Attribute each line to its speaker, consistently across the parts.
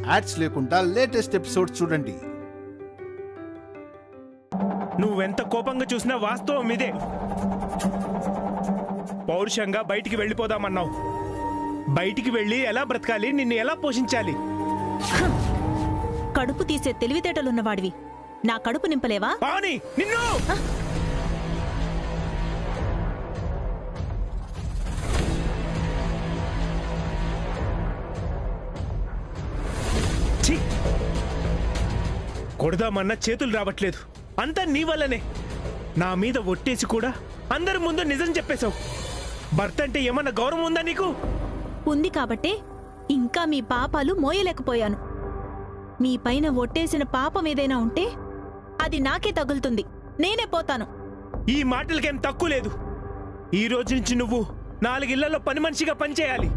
Speaker 1: Ads లేకుండా latest episodes చూడండి.
Speaker 2: నువ్వెంత కోపంగా చూసినా వాస్తవం ఇదే. పౌరుషంగా బయటికి వెళ్ళిపోదామన్నావు. బయటికి వెళ్ళి ఎలా బ్రతకాలి, నిన్ను ఎలా పోషించాలి?
Speaker 3: కడుపు తీసే తెలివితేటలున్నవాడివి నా కడుపు నింపలేవా?
Speaker 2: పావని, నిన్ను! కొడదామన్నా చేతులు రావట్లేదు. అంతా నీ వల్లనే. నా మీద ఒట్టేసి కూడా అందరి ముందు నిజం చెప్పేశావు. భర్త అంటే ఏమన్నా గౌరవం ఉందా నీకు?
Speaker 3: ఉంది కాబట్టే ఇంకా మీ పాపాలు మోయలేకపోయాను. మీ పైన ఒట్టేసిన పాపం ఏదైనా ఉంటే అది నాకే తగులుతుంది. నేనే పోతాను.
Speaker 2: ఈ మాటలకేం తక్కువ లేదు. ఈ రోజు నుంచి నువ్వు 4 ఇళ్లలో పని మనిషిగా పనిచేయాలి.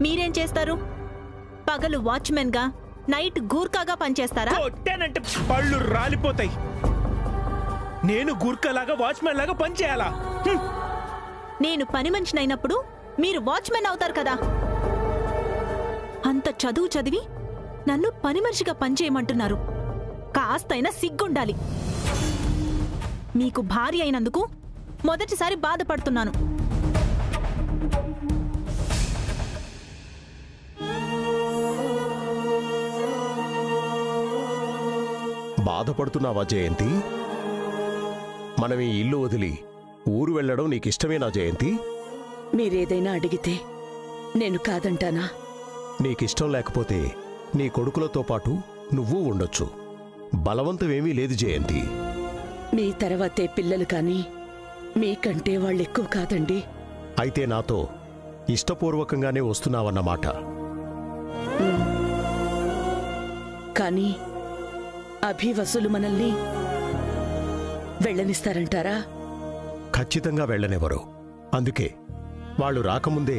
Speaker 3: మీరేం చేస్తారు? పగలు వాచ్మెన్ గా, నైట్ గూర్ఖాగా పనిచేస్తారా?
Speaker 2: కొట్టానంటే పళ్ళు రాలిపోతాయి. నేను గూర్ఖాలాగా వాచ్మెన్ లాగా పనిచేయాలా?
Speaker 3: నేను పని మనిషినైనప్పుడు మీరు వాచ్మెన్ అవుతారు కదా. అంత చదువు చదివి నన్ను పని మనిషిగా పనిచేయమంటున్నారు. కాస్తైనా సిగ్గుండాలి. మీకు భార్య అయినందుకు మొదటిసారి బాధపడుతున్నాను.
Speaker 4: బాధపడుతున్నావా జయంతి? మనం ఈ ఇల్లు వదిలి ఊరు వెళ్లడం నీకిష్టమేనా జయంతి?
Speaker 5: మీరేదైనా అడిగితే నేను కాదంటానా?
Speaker 4: నీకిష్టం లేకపోతే నీ కొడుకులతో పాటు నువ్వు ఉండొచ్చు. బలవంతమేమీ లేదు జయంతి.
Speaker 5: మీ తర్వాతే పిల్లలు కాని మీకంటే వాళ్ళెక్కువ కాదండి.
Speaker 4: అయితే నాతో ఇష్టపూర్వకంగానే వస్తున్నావన్నమాట.
Speaker 5: కానీ అభివసులు మనల్ని వెళ్ళనిస్తారంటారా?
Speaker 4: ఖచ్చితంగా వెళ్ళనివ్వరు. అందుకే వాళ్ళు రాకముందే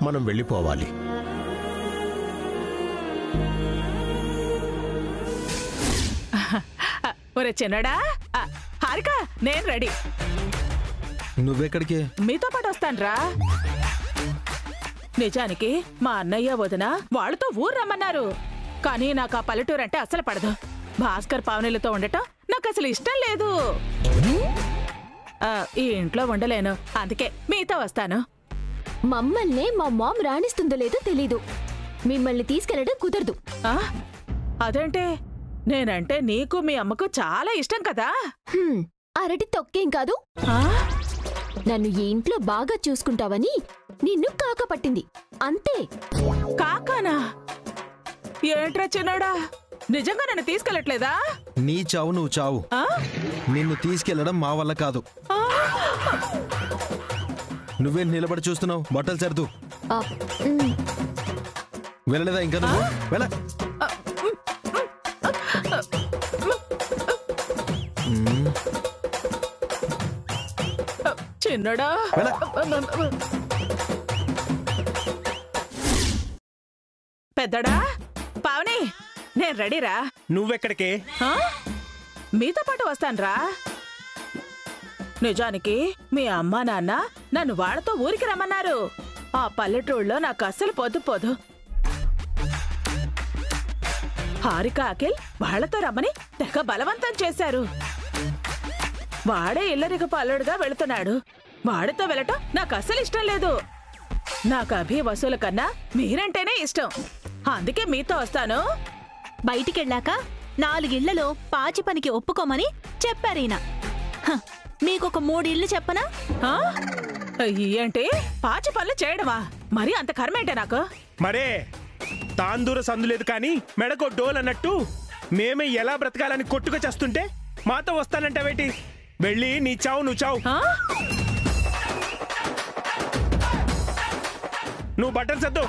Speaker 4: మనం వెళ్ళిపోవాలి.
Speaker 6: ఒరే చిన్నడా, హారిక, నేను రెడీ.
Speaker 7: నువ్వెక్కడికి?
Speaker 6: మీతో పాటు వస్తాన్రా. నిజానికి మా అన్నయ్య వదిన వాళ్ళతో ఊరు రమ్మన్నారు. కానీ నాకు ఆ పల్లెటూరు అంటే అసలు పడదు. భాస్కర్ పావనిలతో ఉండటం నాకు అసలు ఇష్టం లేదు. ఈ ఇంట్లో ఉండలేను. అందుకే మీతో వస్తాను.
Speaker 8: మమ్మల్ని మా మామ్ రాణిస్తుందో లేదో తెలీదు. మిమ్మల్ని తీసుకెళ్లడం కుదరదు.
Speaker 6: అదేంటే? నేనంటే నీకు మీ అమ్మకు చాలా ఇష్టం కదా.
Speaker 8: అరటి తొక్కేం కాదు. నన్ను ఈ ఇంట్లో బాగా చూసుకుంటావని నిన్ను కాక పట్టింది అంతే.
Speaker 6: కాకానా? ఏంట్రా చిన్నోడా, నిజంగా నన్ను తీసుకెళ్ళట్లేదా?
Speaker 7: నీ చావు నువ్వు చావు. నిన్ను తీసుకెళ్లడం మా వల్ల కాదు. నువ్వేం నిలబడి చూస్తున్నావు? బట్టలు సర్దు. వెళ్ళలేదా ఇంకా? నువ్వు వెళ్ళ.
Speaker 6: చిన్నడా, పెద్దడా, పావని, నేను రెడీరా.
Speaker 2: నువ్వెక్కడికే?
Speaker 6: మీతో పాటు వస్తాన్రా. నిజానికి మీ అమ్మా నాన్న నన్ను వాళ్ళతో ఊరికి రమ్మన్నారు. ఆ పల్లెటూళ్ళలో నాకు అస్సలు పోదు. హారిక అఖిల్ వాళ్లతో రమ్మని తెగ బలవంతం చేశారు. వాడే ఇల్లరిక పల్లుడుగా వెళుతున్నాడు. వాడితో వెళ్ళటం నాకు అస్సలు ఇష్టం లేదు. నాకు అభి వసూల కన్నా మీరంటేనే ఇష్టం. అందుకే మీతో వస్తాను.
Speaker 3: బయటికెళ్ళాక 4 ఇళ్లలో పాచి పనికి ఒప్పుకోమని చెప్పారీనా. మీకొక 3 ఇళ్లు చెప్పనా?
Speaker 6: ఏంటి పాచి పనులు చేయడమా? మరి అంత కర్మేంటే నాకు?
Speaker 2: మరే తాందూర సందులేదు కానీ మెడకో డోల్ అన్నట్టు మేమే ఎలా బ్రతకాలని కొట్టుగా చేస్తుంటే మాతో వస్తానంటావేటి? వెళ్ళి నీ చావు నువ్వు చావు. నువ్వు బట్టలు సర్దు.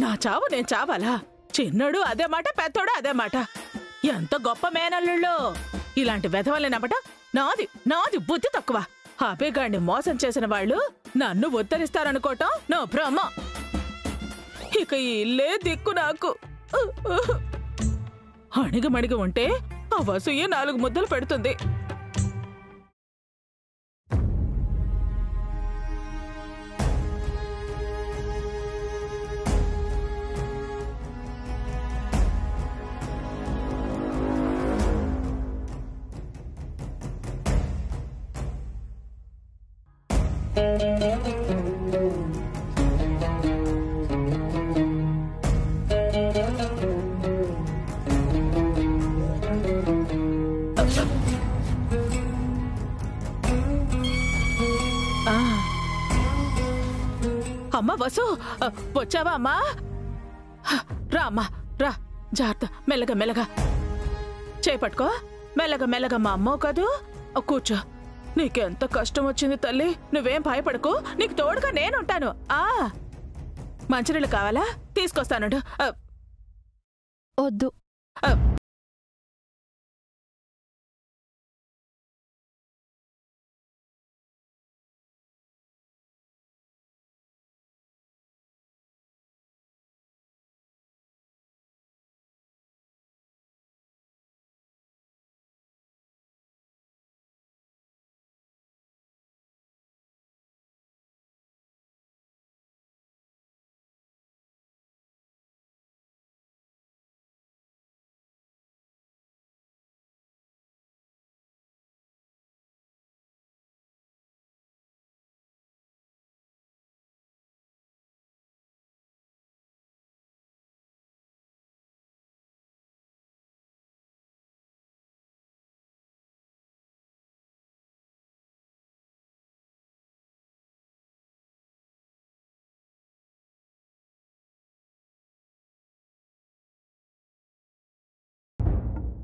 Speaker 6: నా చావు నేను చావాలా? చిన్నడు అదే మాట, పెద్దోడు అదే మాట. ఎంత గొప్ప మేనల్లుళ్ళో! ఇలాంటి వెధవల్ని నమ్మట నాది బుద్ధి తక్కువ. అభిగాడిని మోసం చేసిన వాళ్ళు నన్ను ఉత్తరిస్తారనుకోవటం నా భ్రమ. ఇక ఈ ఇల్లే దిక్కు నాకు. అణిగమణిగి ఉంటే ఆ వసూయే 4 ముద్దలు పెడుతుంది. అమ్మా వసు, వచ్చావా అమ్మా? రా అమ్మా రా, జాగ్రత్త, మెల్లగా మెల్లగా చేపట్టుకో, మెల్లగా మెల్లగా. మా అమ్మో కదూ, కూర్చో. నీకెంత కష్టం వచ్చింది తల్లి, నువ్వేం భయపడకు, నీకు తోడుగా నేనుంటాను. మంచినీళ్ళు కావాలా? తీసుకొస్తాను.
Speaker 8: వద్దు.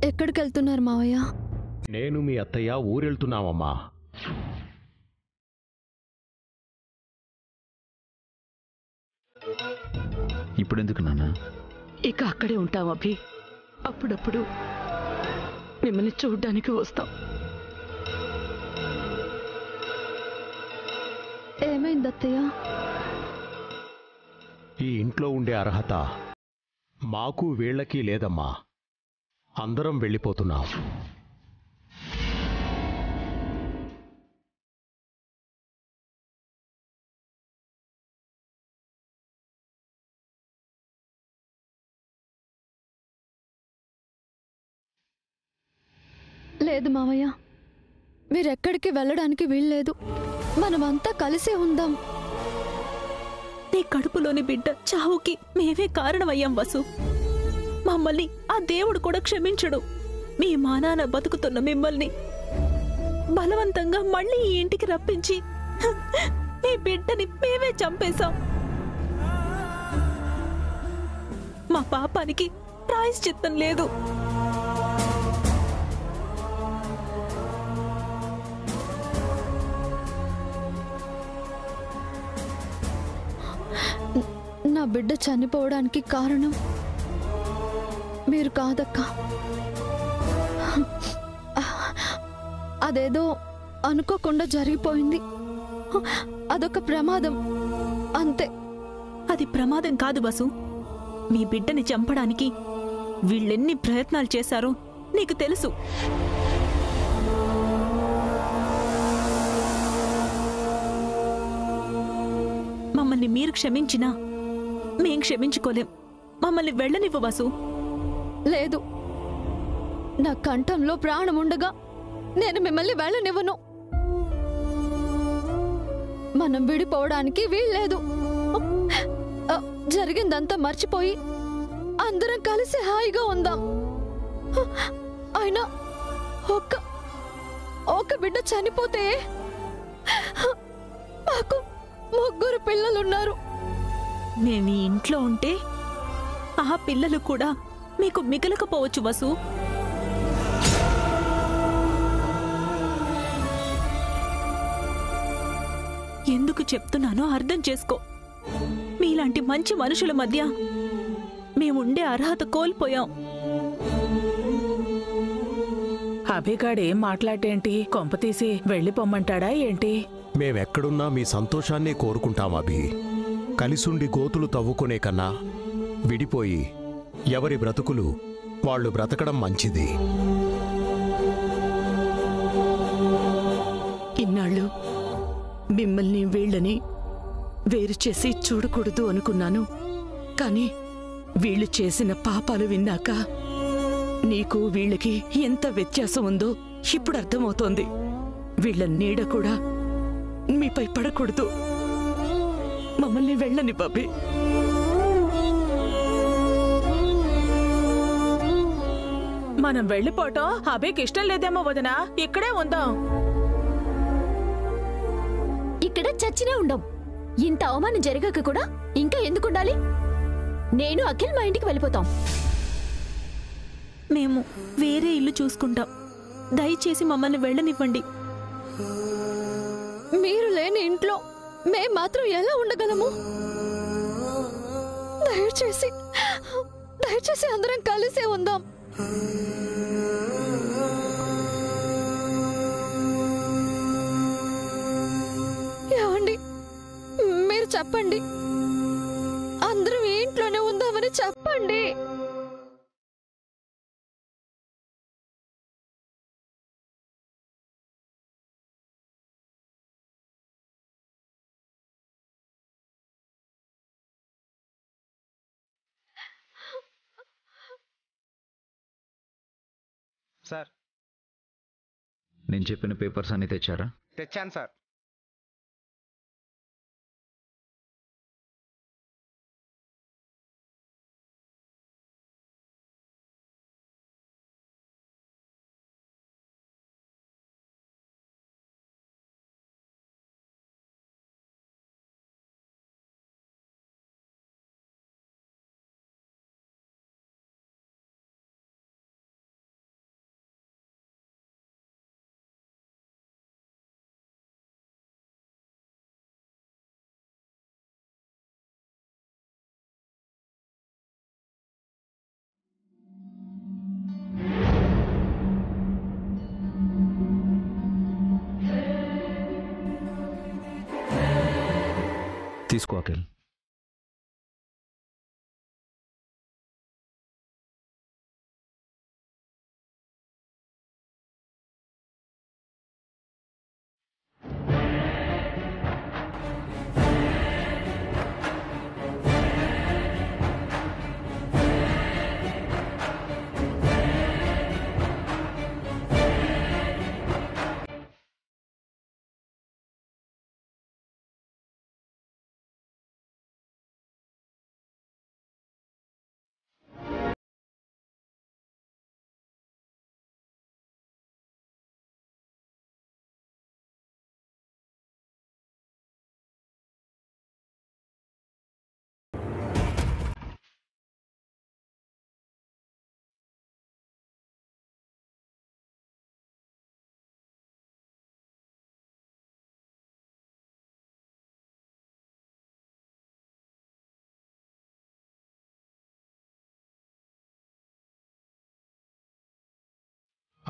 Speaker 8: ఎక్కడికి వెళ్తున్నారు మావయ్య?
Speaker 4: నేను మీ అత్తయ్య ఊరెళ్తున్నామమ్మా.
Speaker 9: ఇప్పుడెందుకు నాన్న?
Speaker 5: ఇక అక్కడే ఉంటాం అభి. అప్పుడప్పుడు మిమ్మల్ని చూడ్డానికి వస్తాం.
Speaker 8: ఏమైంది అత్తయ్య?
Speaker 4: ఈ ఇంట్లో ఉండే అర్హత మాకు వీళ్ళకి లేదమ్మా. అందరం వెళ్ళిపోతున్నాం.
Speaker 8: లేదు మావయ్య, మీరెక్కడికి వెళ్ళడానికి వీల్లేదు. మనమంతా కలిసే ఉందాం.
Speaker 3: నీ కడుపులోని బిడ్డ చావుకి మేమే కారణమయ్యాం వసు. మమ్మల్ని ఆ దేవుడు కూడా క్షమించడు. మీ మానాన బతుకుతున్న మిమ్మల్ని బలవంతంగా మళ్ళీ ఈ ఇంటికి రప్పించి మీ బిడ్డని మేమే చంపేశాం. మా పాపానికి ప్రాయశ్చిత్తం లేదు.
Speaker 8: నా బిడ్డ చనిపోవడానికి కారణం మీరు కాదక్కా. అదేదో అనుకోకుండా జరిగిపోయింది. అదొక ప్రమాదం అంతే.
Speaker 3: అది ప్రమాదం కాదు వసు. మీ బిడ్డని చంపడానికి వీళ్ళెన్ని ప్రయత్నాలు చేశారో నీకు తెలుసు. మమ్మల్ని మీరు క్షమించినా మేం క్షమించుకోలేం. మమ్మల్ని వెళ్ళనివ్వు వసు.
Speaker 8: లేదు, నా కంఠంలో ప్రాణం ఉండగా నేను మిమ్మల్ని వెళ్ళనివ్వను. మనం విడిపోవడానికి వీల్లేదు. జరిగిందంతా మర్చిపోయి అందరం కలిసి హాయిగా ఉందాం. అయినా ఒక బిడ్డ చనిపోతే మాకు 3 పిల్లలున్నారు.
Speaker 3: మేమీ ఇంట్లో ఉంటే ఆ పిల్లలు కూడా మీకు మిగలకపోవచ్చు వసు. ఎందుకు చెప్తున్నానో అర్థం చేసుకో. మీలాంటి మంచి మనుషుల మధ్య మేముండే అర్హత కోల్పోయాం.
Speaker 6: అభిగాడేం మాట్లాడేంటి? కొంపతీసి వెళ్ళిపోమ్మంటాడా ఏంటి?
Speaker 4: మేమెక్కడున్నా మీ సంతోషాన్నే కోరుకుంటాం అభి. కలిసుండి గోతులు తవ్వుకునే కన్నా విడిపోయి ఎవరి బ్రతుకులు వాళ్ళు బ్రతకడం మంచిది.
Speaker 5: ఇన్నాళ్ళు మిమ్మల్ని వీళ్ళని వేరు చేసి చూడకూడదు అనుకున్నాను. కానీ వీళ్ళు చేసిన పాపాలు విన్నాక నీకు వీళ్ళకి ఎంత వ్యత్యాసం ఉందో ఇప్పుడు అర్థమవుతోంది. వీళ్ళ నీడ కూడా మీపై పడకూడదు. మమ్మల్ని వెళ్ళని బాబీ.
Speaker 6: మనం వెళ్ళిపోవటం అభికి ఇష్టం లేదేమో వదినా, ఇక్కడే ఉందాం.
Speaker 8: ఇక్కడ చచ్చినా ఉండం. ఇంత అవమానం జరగక కూడా ఇంకా ఎందుకుండాలి? నేను అఖిల్ మా ఇంటికి వెళ్ళిపోతాం.
Speaker 3: మేము వేరే ఇల్లు చూసుకుంటాం. దయచేసి మమ్మల్ని వెళ్ళనివ్వండి.
Speaker 8: మీరు లేని ఇంట్లో మేం మాత్రం ఎలా ఉండగలము? దయచేసి అందరం కలిసే ఉందాం. ఏమండి, మీరు చెప్పండి. అందరం ఈ ఇంట్లోనే ఉందామని చెప్పండి.
Speaker 9: సార్, నేను చెప్పిన పేపర్స్ అన్ని తెచ్చారా?
Speaker 2: తెచ్చాను సార్.
Speaker 9: తీసుకో అఖిల్.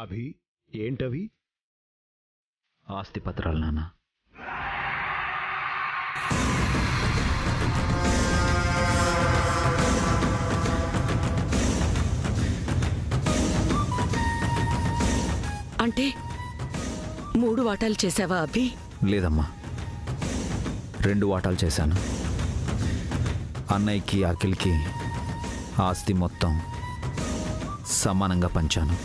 Speaker 4: అభి, ఏంటవి?
Speaker 9: ఆస్తి పత్రాలు నాన్న.
Speaker 5: అంటే 3 వాటాలు చేసావా అభి?
Speaker 9: లేదమ్మా, 2 వాటాలు చేశాను. అన్నయ్యకి అఖిల్కి ఆస్తి మొత్తం సమానంగా పంచాను.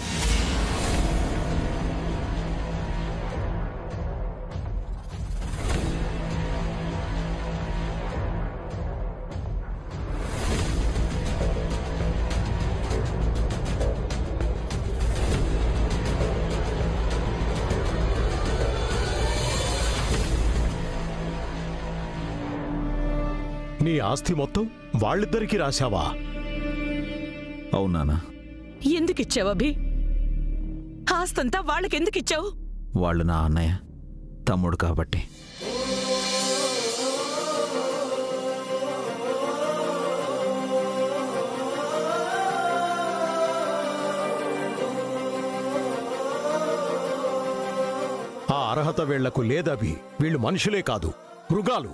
Speaker 4: నీ ఆస్తి మొత్తం వాళ్ళిద్దరికీ రాశావా?
Speaker 9: అవునానా?
Speaker 5: ఎందుకిచ్చావు అభి? ఆస్తంతా వాళ్ళకెందుకిచ్చావు?
Speaker 9: వాళ్ళు నా అన్నయ్య తమ్ముడు కాబట్టి.
Speaker 4: ఆ అర్హత అర్హత వీళ్లకు లేదభి. వీళ్ళు మనుషులే కాదు, మృగాలు.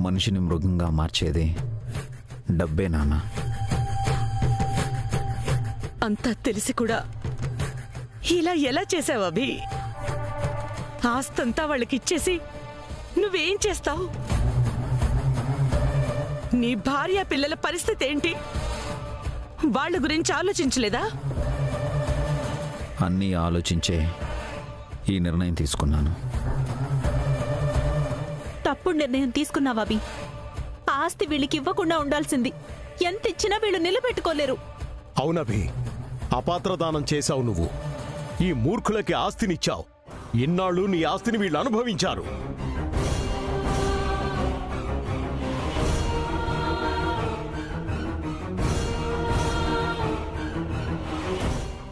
Speaker 9: మనిషిని మృగంగా మార్చేది డబ్బే నాన్న.
Speaker 5: అంతా తెలిసి కూడా ఇలా ఎలా చేసావు అభి? ఆస్తంతా వాళ్ళకి ఇచ్చేసి నువ్వేం చేస్తావు? నీ భార్య పిల్లల పరిస్థితి ఏంటి? వాళ్ళ గురించి ఆలోచించలేదా?
Speaker 9: అన్నీ ఆలోచించే ఈ నిర్ణయం తీసుకున్నాను.
Speaker 3: తప్పుడు నిర్ణయం తీసుకున్నావా అభి? ఆస్తి వీళ్ళకి ఇవ్వకుండా ఉండాల్సింది. ఎంత ఇచ్చినా వీళ్ళు నిలబెట్టుకోలేరు.
Speaker 4: అవునభి, అపాత్రదానం చేశావు నువ్వు. ఈ మూర్ఖులకి ఆస్తినిచ్చావు. ఇన్నాళ్ళు నీ ఆస్తిని వీళ్ళు అనుభవించారు.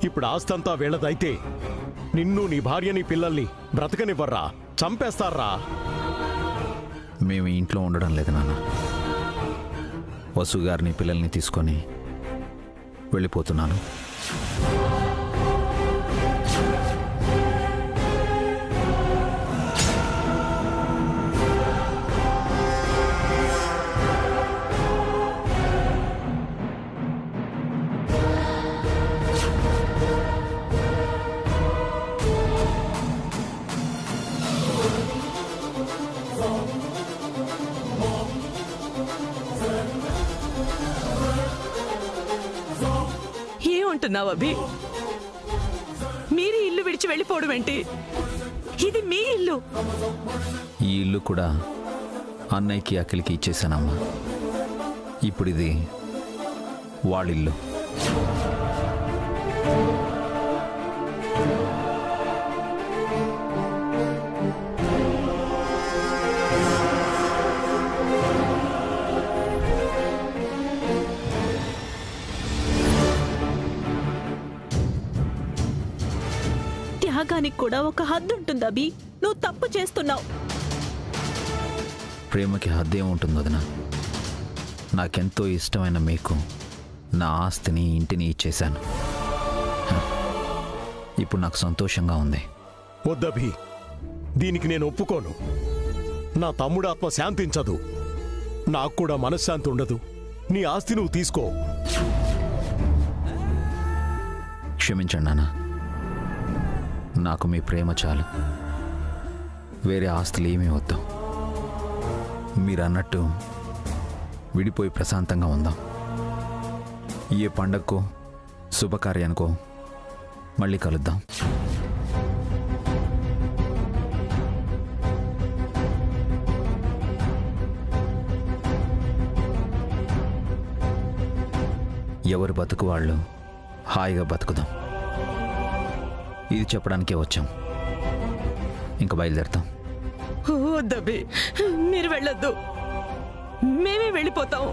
Speaker 4: ఇప్పుడు ఆస్తంతా వీళ్ళదైతే నిన్ను, నీ భార్యని, పిల్లల్ని బ్రతకనివ్వర్రా, చంపేస్తారా?
Speaker 9: మేము ఇంట్లో ఉండడం లేదు నాన్న. వసు గారిని, పిల్లల్ని తీసుకొని వెళ్ళిపోతున్నాను.
Speaker 5: ఏమంటున్నావు అభి? మీరు ఇల్లు విడిచి వెళ్ళిపోవడం ఏంటి? ఇది మీ ఇల్లు.
Speaker 9: ఈ ఇల్లు కూడా అన్నయ్యకి, అఖిల్కి ఇచ్చేసానమ్మా. ఇప్పుడు ఇది వాళ్ళిల్లు.
Speaker 3: త్యాగానికి కూడా ఒక హద్దు ఉంటుంది అభి. నువ్వు తప్పు చేస్తున్నావు.
Speaker 9: ప్రేమకి హద్దేం ఉంటుంది వదినా? నాకెంతో ఇష్టమైన మీకు నా ఆస్తిని, ఇంటిని ఇచ్చేశాను. ఇప్పుడు నాకు సంతోషంగా ఉంది.
Speaker 4: వద్దభి, దీనికి నేను ఒప్పుకోను. నా తమ్ముడు ఆత్మ శాంతించదు, నాకు కూడా మనశ్శాంతి ఉండదు. నీ ఆస్తి నువ్వు తీసుకో.
Speaker 9: క్షమించండి నాన్న. నాకు మీ ప్రేమ చాలు. వేరే ఆస్తులు ఏమీ వద్దు. మీరన్నట్టు విడిపోయి ప్రశాంతంగా ఉందాం. ఏ పండగకో, శుభకార్యానికో మళ్ళీ కలుద్దాం. ఎవరి బతుకు వాళ్ళు హాయిగా బతుకుదాం. ఇది చెప్పడానికే వచ్చాం. ఇంకా బయలుదేరుతాం.
Speaker 5: వద్దబి, మీరు వెళ్ళొద్దు. మేమే వెళ్ళిపోతాం.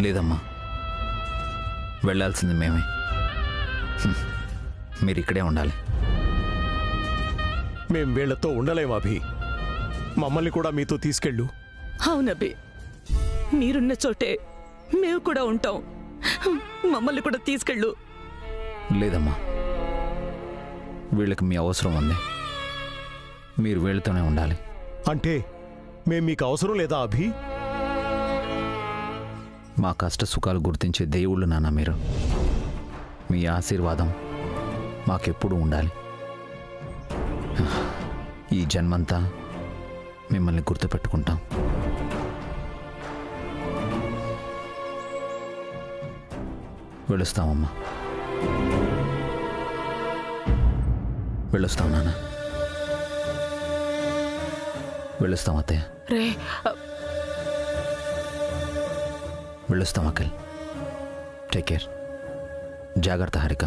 Speaker 9: లేదమ్మా, వెళ్ళాల్సింది మేమే. మీరు ఇక్కడే ఉండాలి.
Speaker 4: మేం వీళ్లతో ఉండలేం అభి. మమ్మల్ని కూడా మీతో తీసుకెళ్ళు.
Speaker 5: అవునబి, మీరున్న చోటే మేము కూడా ఉంటాం. మమ్మల్ని కూడా తీసుకెళ్ళు.
Speaker 9: లేదమ్మా, వీళ్ళకి మీ అవసరం ఉంది. మీరు వీళ్ళతోనే ఉండాలి.
Speaker 4: అంటే మేం మీకు అవసరం లేదా అభి?
Speaker 9: మా కష్ట సుఖాలు గుర్తించే దేవుళ్ళు నాన్న మీరు. మీ ఆశీర్వాదం మాకెప్పుడు ఉండాలి. ఈ జన్మంతా మిమ్మల్ని గుర్తుపెట్టుకుంటాం. వెళ్ళొస్తామమ్మా. వెళ్ళొస్తాం నాన్న. వెళ్ళొస్తాం అత్తయ్య.
Speaker 6: రే
Speaker 9: వెళ్ళొస్తాం అఖిల్. Take care. జాగ్రత్త హారిక.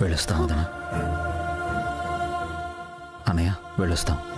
Speaker 9: వెళ్ళొస్తాం వదనా. అన్నయ్య వెళ్ళొస్తాం.